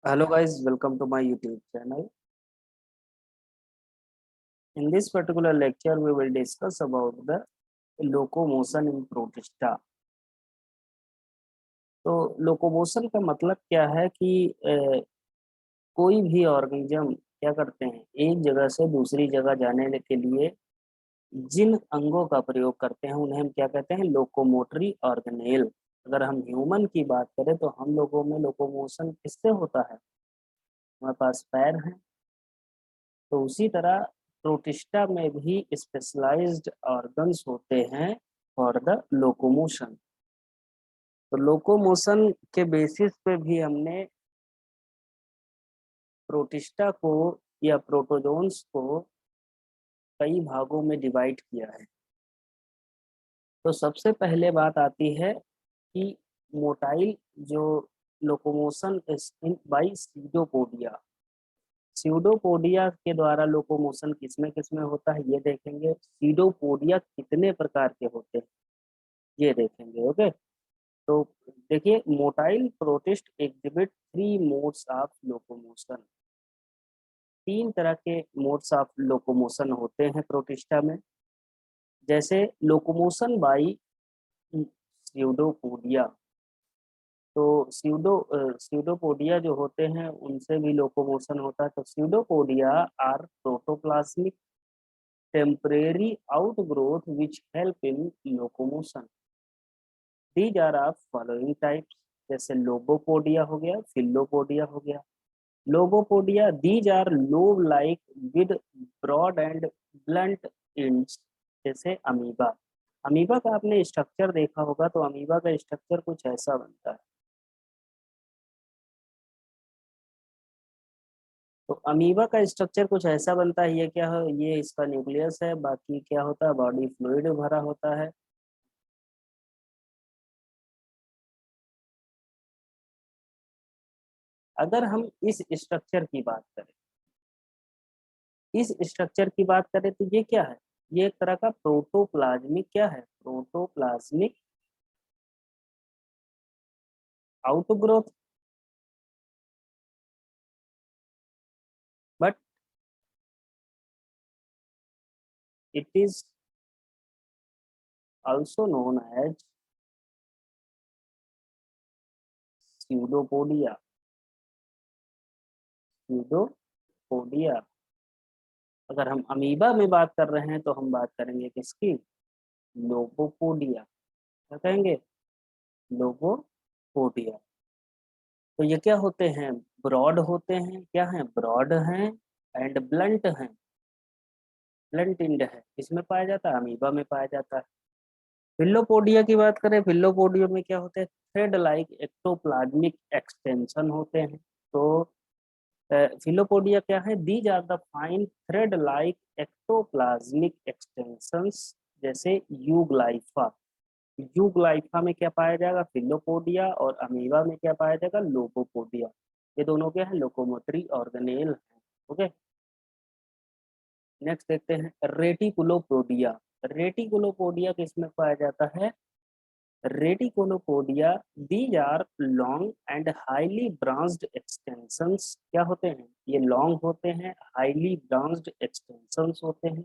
Hello guys, welcome to my YouTube channel. In this particular lecture, we will discuss about the locomotion in protista. तो locomotion का मतलब क्या है कि कोई भी ऑर्गेनिज्म क्या करते हैं, एक जगह से दूसरी जगह जाने के लिए जिन अंगों का प्रयोग करते हैं उन्हें हम क्या कहते हैं, लोकोमोटरी ऑर्गेनेल। अगर हम ह्यूमन की बात करें तो हम लोगों में लोकोमोशन किससे होता है, हमारे पास पैर हैं। तो उसी तरह प्रोटिस्टा में भी स्पेशलाइज्ड ऑर्गन्स होते हैं फॉर द लोकोमोशन। तो लोकोमोशन के बेसिस पे भी हमने प्रोटिस्टा को या प्रोटोजोन्स को कई भागों में डिवाइड किया है। तो सबसे पहले बात आती है कि मोटाइल जो locomotion in by pseudopodia. Pseudopodia के द्वारा लोकोमोशन किसमें किसमें होता है ये देखेंगे। सीडोपोडिया कितने प्रकार के होते हैं ये देखेंगे। ओके, तो देखिए, motile protist exhibit three modes of locomotion. तीन तरह के मोड्स ऑफ लोकोमोशन होते हैं प्रोटिस्टा में। जैसे लोकोमोशन बाई स्यूडोपोडिया। तो स्यूडोपोडिया जो होते हैं उनसे भी लोकोमोशन होता है। तो pseudopodia are protoplasmic temporary outgrowth which help in locomotion. These are of following types. जैसे लोबोपोडिया हो गया, फिलोपोडिया हो गया। Lobopodia, these are lobe like with broad and blunt ends. जैसे अमीबा। अमीबा का आपने स्ट्रक्चर देखा होगा, तो अमीबा का स्ट्रक्चर कुछ ऐसा बनता है। तो अमीबा का स्ट्रक्चर कुछ ऐसा बनता है। ये क्या है, ये इसका न्यूक्लियस है, बाकी क्या होता है, बॉडी फ्लूइड भरा होता है। अगर हम इस स्ट्रक्चर की बात करें, तो ये क्या है, ये एक तरह का प्रोटोप्लाज्मिक क्या है, protoplasmic outgrowth. But it is also known as pseudopodia। pseudopodia। अगर हम अमीबा में बात कर रहे हैं तो हम बात करेंगे किसकी, लोबोपोडिया। क्या कहेंगे, लोबोपोडिया। तो ये क्या होते हैं, ब्रॉड होते हैं। क्या हैं, ब्रॉड हैं एंड ब्लंट हैं। ब्लंट इंड है, किसमें पाया जाता है, अमीबा में पाया जाता है। फिलोपोडिया की बात करें, फिलोपोडिया में क्या होते हैं, थ्रेड लाइक एक्टोप्लाज्मिक एक्सटेंशन होते हैं। तो फिलोपोडिया क्या है, these are the fine thread like ectoplasmic extensions. जैसे यूग्लाइफा। यूग्लाइफा में क्या पाया जाएगा, फिलोपोडिया, और अमीबा में क्या पाया जाएगा, लोबोपोडिया। ये दोनों क्या है, लोकोमोटरी ऑर्गेनेल है। ओके, नेक्स्ट देखते हैं रेटिकुलोपोडिया। रेटिकुलोपोडिया किसमें पाया जाता है, reticulopodia, these are long and highly branched extensions. क्या होते हैं, ये लॉन्ग होते हैं, हाईली ब्रांच्ड एक्सटेंशंस होते हैं।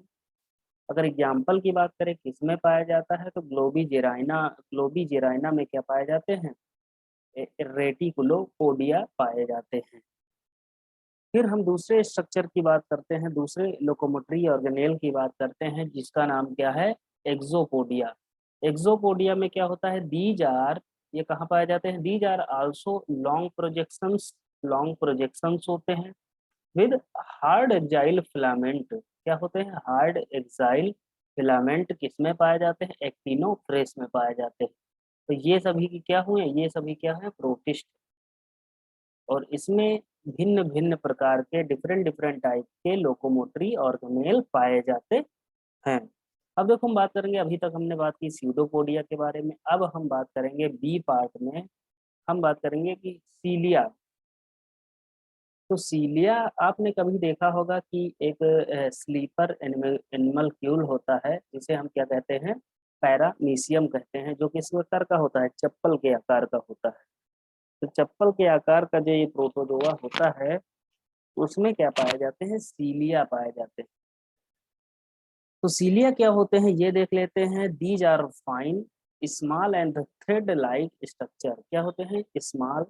अगर एग्जाम्पल की बात करें किसमें पाया जाता है, तो ग्लोबी जेराइना में क्या पाए जाते हैं, रेटिकुलोपोडिया पाए जाते हैं। फिर हम दूसरे स्ट्रक्चर की बात करते हैं, दूसरे लोकोमोटरी ऑर्गेनेल की बात करते हैं, जिसका नाम क्या है, एक्सोपोडिया। एक्सोपोडिया में क्या होता है, दीज आर, ये कहाँ पाए जाते हैं, these are also long projections होते हैं विद हार्ड एक्साइल फिलामेंट। क्या होते हैं, हार्ड एक्साइल फिलामेंट किसमें पाए जाते हैं, एक्टिनोफ्रेस में पाए जाते हैं। तो ये सभी की क्या हुए, ये सभी क्या है, प्रोटिस्ट। और इसमें भिन्न भिन्न प्रकार के डिफरेंट डिफरेंट टाइप के लोकोमोटरी ऑर्गेनेल पाए जाते हैं। अब देखो, हम बात करेंगे, अभी तक हमने बात की स्यूडोपोडिया के बारे में, अब हम बात करेंगे बी पार्ट में। हम बात करेंगे कि सीलिया। तो सीलिया, आपने कभी देखा होगा कि एक स्लीपर एनिमल क्यूल होता है, जिसे हम क्या कहते हैं, पैरामीशियम कहते हैं, जो किस आकार का होता है, चप्पल के आकार का होता है। तो चप्पल के आकार का जो ये प्रोटोजोआ होता है उसमें क्या पाए जाते हैं, सीलिया पाए जाते हैं। तो सीलिया क्या होते हैं ये देख लेते हैं। These are fine small and thread like structure. क्या होते हैं, small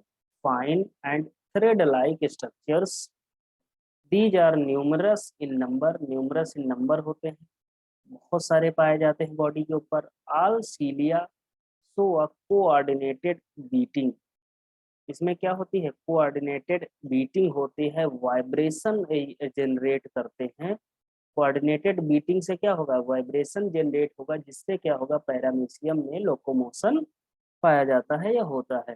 fine and thread like structures. These are numerous in number, numerous in number होते हैं, बहुत सारे पाए जाते हैं बॉडी के ऊपर। All cilia show a coordinated beating. इसमें क्या होती है, कोऑर्डिनेटेड बीटिंग होती है, वाइब्रेशन जनरेट करते हैं। कोऑर्डिनेटेड बीटिंग से क्या होगा, वाइब्रेशन जनरेट होगा, जिससे क्या होगा, पैरामीशियम में लोकोमोशन पाया जाता है या होता है।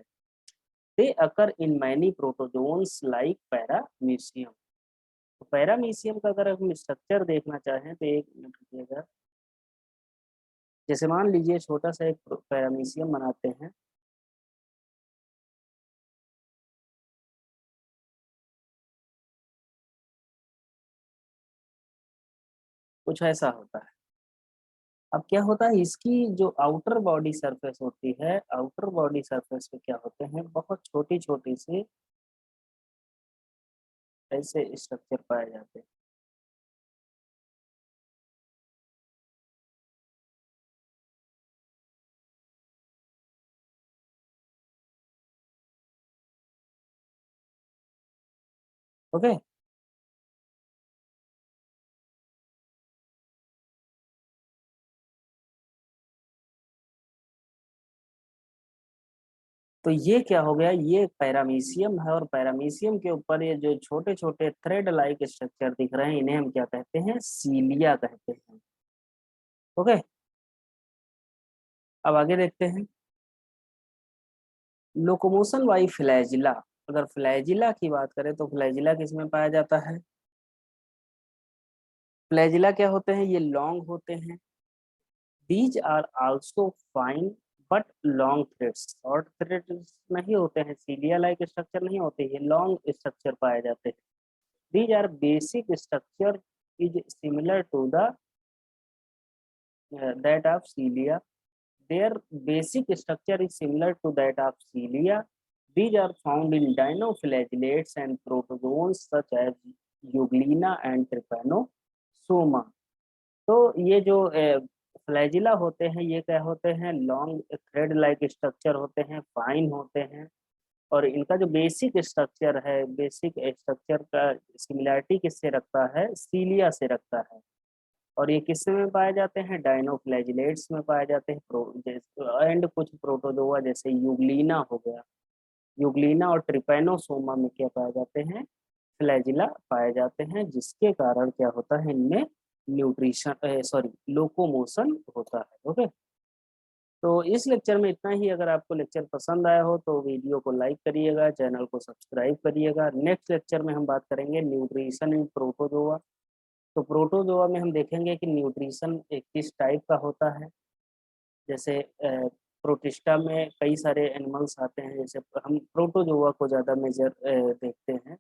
They occur in many protozoans like paramecium. तो पैरामीशियम का अगर हम स्ट्रक्चर देखना चाहें तो एक मिनट रुकिएगा। जैसे मान लीजिए छोटा सा एक पैरामीशियम बनाते हैं। कुछ ऐसा होता है। अब क्या होता है, इसकी जो आउटर बॉडी सरफेस होती है, आउटर बॉडी सरफेस पे क्या होते हैं, बहुत छोटी छोटी सी ऐसे स्ट्रक्चर पाए जाते हैं। ओके। तो ये क्या हो गया, ये पैरामीशियम है, और पैरामीशियम के ऊपर ये जो छोटे छोटे थ्रेड लाइक स्ट्रक्चर दिख रहे हैं, इन्हें हम क्या कहते हैं, सीलिया कहते हैं। ओके। अब आगे देखते हैं। Locomotion by flagella. अगर फ्लैजिला की बात करें तो फ्लैजिला किसमें पाया जाता है, फ्लैजिला क्या होते हैं, ये लॉन्ग होते हैं। These are also fine but long threads. Short threads नहीं होते हैं, सीलिया लाइक स्ट्रक्चर नहीं होते, ये लॉन्ग स्ट्रक्चर पाए जाते हैं। These are basic structure is similar to the that of cilia. Their basic structure is similar to that of cilia. These are found in dinoflagellates and protozoans such as Euglena and Trypanosoma. तो ये जो flagella होते हैं ये क्या होते हैं, long thread like structure होते हैं, फाइन होते हैं, और इनका जो बेसिक स्ट्रक्चर है, बेसिक स्ट्रक्चर का सिमिलैरिटी किससे रखता है, सीलिया से रखता है। और ये किस में पाए जाते हैं, डायनोफ्लैजिलेट्स में पाए जाते हैं, एंड कुछ प्रोटोजोआ जैसे यूग्लिना हो गया, यूग्लिना और ट्रिपैनोसोमा में क्या पाए जाते हैं, फ्लैजिला पाए जाते हैं, जिसके कारण क्या होता है, इनमें न्यूट्रिशन सॉरी लोकोमोशन होता है। ओके। तो इस लेक्चर में इतना ही। अगर आपको लेक्चर पसंद आया हो तो वीडियो को लाइक करिएगा, चैनल को सब्सक्राइब करिएगा। नेक्स्ट लेक्चर में हम बात करेंगे न्यूट्रिशन इन प्रोटोजोआ। तो प्रोटोजोआ में हम देखेंगे कि न्यूट्रिशन एक किस टाइप का होता है। जैसे प्रोटिस्टा में कई सारे एनिमल्स आते हैं, जैसे हम प्रोटोजोआ को ज़्यादा मेजर देखते हैं।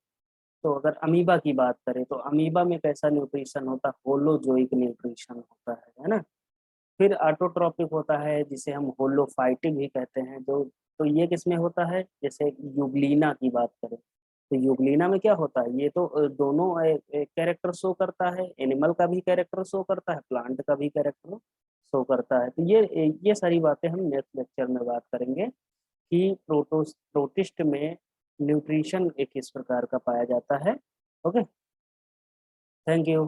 तो अगर अमीबा की बात करें तो अमीबा में कैसा न्यूट्रिशन होता है, होलोजोइक न्यूट्रिशन होता है ना। फिर ऑटोट्रॉपिक होता है जिसे हम होलोफाइटिक भी कहते हैं। जो तो ये किसमें होता है, जैसे यूग्लिना की बात करें तो यूग्लिना में क्या होता है, ये तो दोनों कैरेक्टर शो करता है, एनिमल का भी कैरेक्टर शो करता है, प्लांट का भी कैरेक्टर शो करता है। तो ये सारी बातें हम नेक्स्ट लेक्चर में बात करेंगे कि प्रोटिस्ट में न्यूट्रिशन एक किस प्रकार का पाया जाता है। ओके। Thank you.